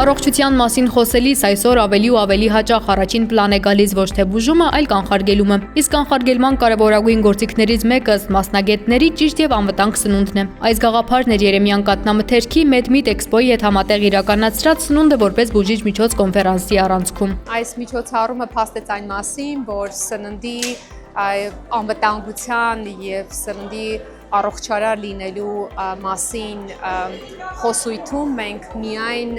Առողջության մասին խոսելիս այսօր ավելի ու ավելի հաճախ առաջին պլան է գալիս ոչ թե բուժումը, այլ կանխարգելումը։ Իսկ կանխարգելման կարևորագույն գործիքներից մեկը մասնագետների ճիշտ եւ անվտանգ սնունդն է։ Այս գաղափարն էր Երեմյան կաթնամթերքի MedMeet Expo-ի հետ համատեղ իրականացրած սնունդը որպես բուժիչ միջոց կոնֆերանսի առանցքում։ Այս միջոցառումը փաստեց այն մասին, որ սննդի անվտանգության եւ սննդի առողջարար լինելու մասին խոսույթում մենք միայն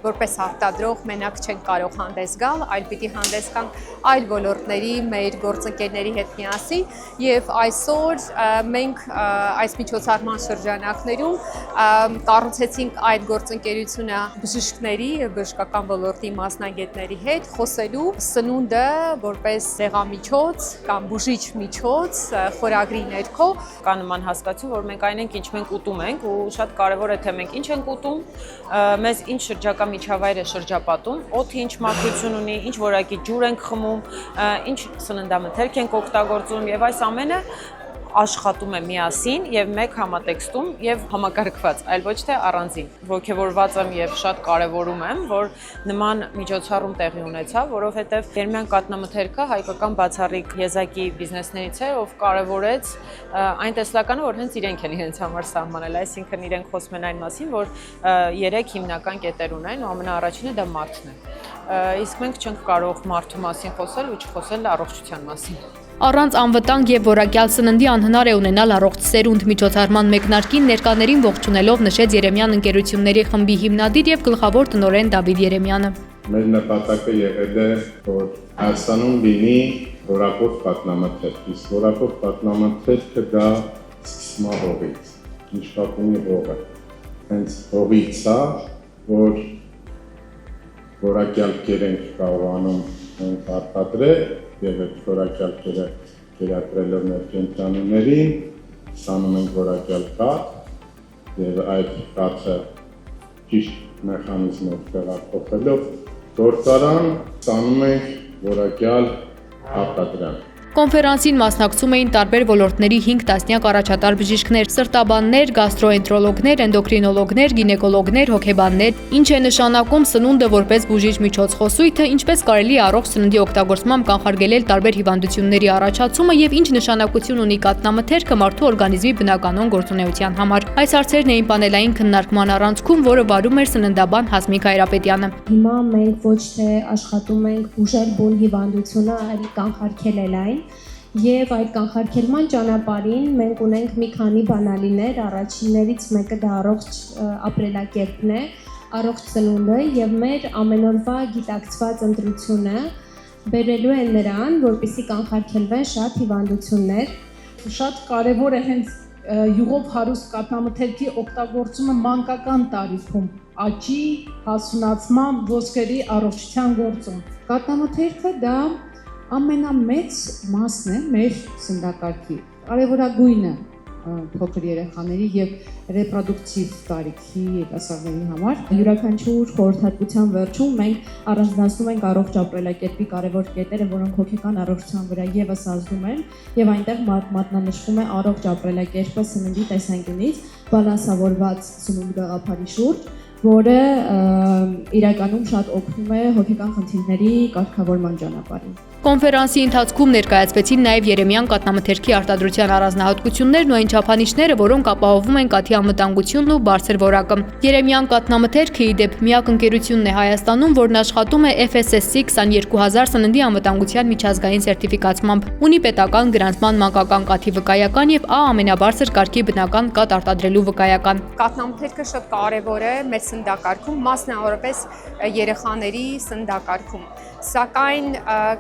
որպես արտադրող մենակ չենք կարող հանդես գալ, այլ պիտի հանդես գանք այլ ոլորտների մեր գործընկերների հետ միասին եւ այսօր մենք այս միջոցառման շրջանակներում կառուցեցինք այդ գործընկերությունը բժիշկների եւ բժշկական ոլորտի մասնագետների հետ խոսելու սնունդը որպես դեղամիջոց կամ բուժիչ միջոց խորագրի ներքո կա նման հասկացում, որ մենք այն ենք, ինչ մենք ուտում ենք ու շատ կարեւոր է թե մենք ինչ ենք ուտում, մեզ ինչ շրջակա միջավայրը շրջապատում, օդը ինչ մաքրություն ունի, ինչ որակի ջուր ենք խմում, ինչ սննդամթերք ենք օգտագործում եւ այս ամենը աշխատում է միասին եւ մեկ համատեքստում եւ համակարգված, այլ ոչ թե առանձին։ Ոգևորված եմ եւ շատ կարեւորում եմ, որ նման միջոցառում տեղի ունեցավ, որովհետեւ Երեմյան կաթնամթերքը հայկական բացառիկ եզակի բիզնեսներից է, ով կարեւորեց այն տեսլականը, որ հենց իրենք են իրենց համար սահմանել, այսինքն իրենք խոսում են այն մասին, որ 3 հիմնական կետեր ունեն, ու ամենաառաջինը դա մարդն է։ Իսկ մենք չենք կարող մարդու մասին խոսել ու չխոսել առողջության մասին։ Առանց անվտանգ եւ որակյալ սննդի անհնար է ունենալ առողջ սերունդ միջոցառման մեկնարկին ներկաներին ողջունելով նշեց Երեմյան ընկերությունների խմբի հիմնադիր եւ գլխավոր տնօրեն Դավիթ Երեմյանը։ Մեր նպատակը եղել է, որ Հայաստանում լինի որակով կաթնամթերք, իսկ որակով կաթնամթերքը դա սկսում է հողից, ինչ կապ ունի հողը։ Հենց հողից է, որ որակյալ կերենք կարողանում ենք արտադրել եւ այդ որակյալ կերը կերակրելով մեր կենտրոնաներին ստանում ենք որակյալ կաթ եւ այդ կաթը ճիշտ մեխանիզմով տեղափոխելով գործարան ստանում ենք որակյալ արտադրան։ Կոնֆերանսին մասնակցում էին տարբեր ոլորտների 5 տասնյակ առաջատար բժիշկներ, սրտաբաններ, գաստրոենտրոլոգներ, էնդոկրինոլոգներ, գինեկոլոգներ, հոգեբաններ։ Ինչ է նշանակում սնունդը որպես բուժիչ միջոց խոսույթը, ինչպես կարելի է առողջ սննդի օգտագործմամբ կանխարգելել տարբեր հիվանդությունների առաջացումը եւ ինչ նշանակություն ունի կաթնամթերքը մարդու օրգանիզմի բնականon գործունեության համար։ Այս հարցերն էին պանելային քննարկման առանցքում, որը վարում էր սննդաբան Հասմիկ Հայրապետյանը։ Հիմա մենք ոչ թե աշխատում ենք բուժել բուն հիվանդությունը, այլ կանխարգելել այն։ Եվ այդ կանխարգելման ճանապարհին մենք ունենք մի քանի բանալիներ, առաջիններից մեկը դա առողջ ապրելակերպն է, առողջ սնունդը եւ մեր ամենօրվա գիտակցված ընտրությունը բերելու է նրան, որպեսզի կանխարգելվեն շատ հիվանդություններ։ Շատ կարևոր է հենց յուղով հարուստ կաթնամթերքի օգտագործումը մանկական տարիքում, աճի, հասունացման, ոսկերի առողջության գործում։ Կաթնամթերքը դա ամենամեծ մասն է մեր սննդակարգի, կարևորագույնը փոքր երեխաների եւ ռեպրոդուկտիվ տարիքի երիտասարդների համար։ Յուրաքանչյուր խորհրդատվության վերջում մենք առանձնացնում ենք առողջ ապրելակերպի կարևոր կետերը, որոնք հոգեկան առողջության վրա եւս ազդում են, եւ այնտեղ մատնանշվում է առողջ ապրելակերպը սննդի տեսանկյունից բալանսավորված սնունդ գաղափարի շուրջ, որը իրականում շատ օգնում է հոգեկան խնդիրների կարգավորման ճանապարհին։ Կոնֆերանսի ընթացքում ներկայացվեցին նաև Երեմյան կաթնամթերքի արտադրության առանձնահատկություններն ու այն չափանիշները, որոնք ապահովում են կաթի անվտանգությունն ու բարձր որակը։ Երեմյան կաթնամթերքը ի դեպ միակ ընկերությունն է Հայաստանում, որն աշխատում է FSSC 22000 սննդի անվտանգության միջազգային սերտիֆիկացմամբ, ունի պետական գրանցման մանկական կաթի վկայական եւ ամենաբարձր կարգի բնական կաթ արտադրելու վկայական։ Կաթնամթերքը շատ կարևոր է մեր սննդակարգում, մասնավորապես երեխաների սննդակարգում։ Սակայն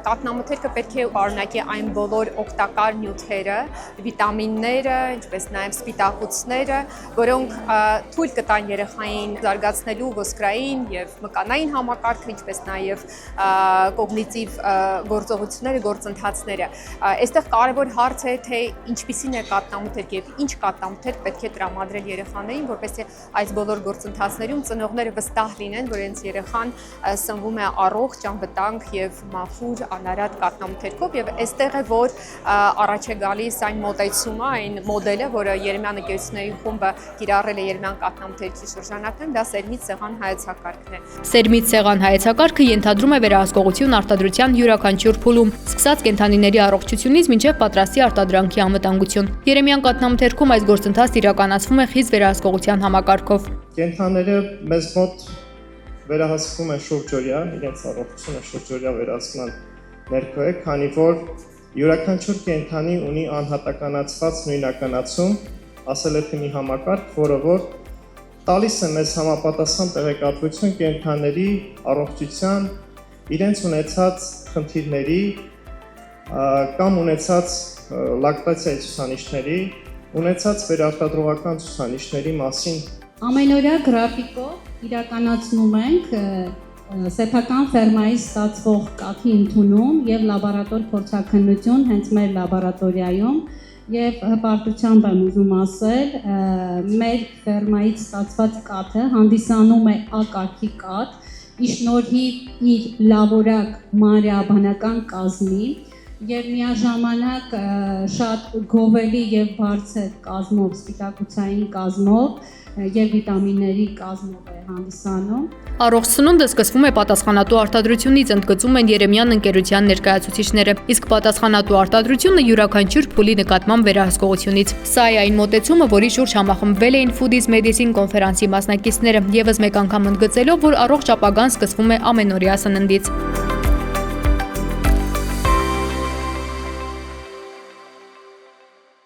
կաթնամթերքը պետք է պարունակի այն բոլոր օգտակար նյութերը, վիտամինները, ինչպես նաև սպիտակուցները, որոնք թույլ կտան երեխային զարգացնելու ոսկրային եւ մկանային համակարգը, ինչպես նաև կոգնիտիվ գործողությունները, գործընթացները։ Այստեղ կարևոր հարց է, թե ինչպիսին է կաթնամթերք եւ ինչ կաթնամթերք պետք է տրամադրել երեխաներին, որպեսզի այս բոլոր գործընթացներում ծնողները վստահ լինեն, որ իրենց երեխան սնվում է առողջ, անվտանգ կյանք եւ մաքուր անարատ կատնամթերքով եւ այստեղ է որ առաջ է գալիս այն մոտեցումը, այն մոդելը, որը Երեմյան ընկերությունների խումբը կիրառել է Երեմյան կատնամթերքի շրջանակում, դա սերմից սեղան հայեցակարգն է։ Սերմից սեղան հայեցակարգը ենթադրում է վերահսկողություն արտադրության յուրաքանչյուր փուլում, սկսած կենդանիների առողջությունից մինչև պատրաստի արտադրանքի անվտանգություն։ Երեմյան կատնամթերքում այս գործընթացը իրականացվում է խիստ վերահսկողության համակարգով։ Կենդանիները մեզ մոտ վերահսկվում են շուրջօրյա, իրենց առողջությունը շուրջօրյա վերահսկման ներքո է, քանի որ յուրաքանչյուր կենդանի ունի անհատականացված նույնականացում, ասել է թիմի համակարգ, որը որ տալիս է մեզ համապատասխան տեղեկատվություն կենդանների առողջության, իրենց ունեցած խնդիրների կամ ունեցած լակտացիայի ցուցանիշների, ունեցած վերարտադրողական ցուցանիշների մասին։ Ամենօրյա գրաֆիկով իրականացնում ենք սեփական ֆերմայից ստացվող կաթի ընդունում եւ լաբորատոր փորձաքննություն հենց մեր լաբորատորիայում եւ հպարտությամբ եմ ուզում ասել, մեր ֆերմայից ստացված կաթը հանդիսանում է A կարգի կաթ, ի շնորհիվ իր լավորակ մանրէաբանական կազմի եւ միաժամանակ շատ գովելի եւ բարձր կազմով, սպիտակուցային կազմով եւ վիտամինների կազմով է հանդիսանում։ Առողջ սնունդը սկսվում է պատասխանատու արտադրությունից, ընդգծում են Երեմյան ընկերության ներկայացուցիչները, իսկ պատասխանատու արտադրությունը յուրաքանչյուր փուլի նկատմամբ վերահսկողությունից։ Սա է այն մոտեցումը, որի շուրջ համախմբվել էին Food is Medicine կոնֆերանսի մասնակիցները, եւս մեկ անգամ ընդգծելով, որ առողջ ապագան սկսվում է ամենօրյա սննդից։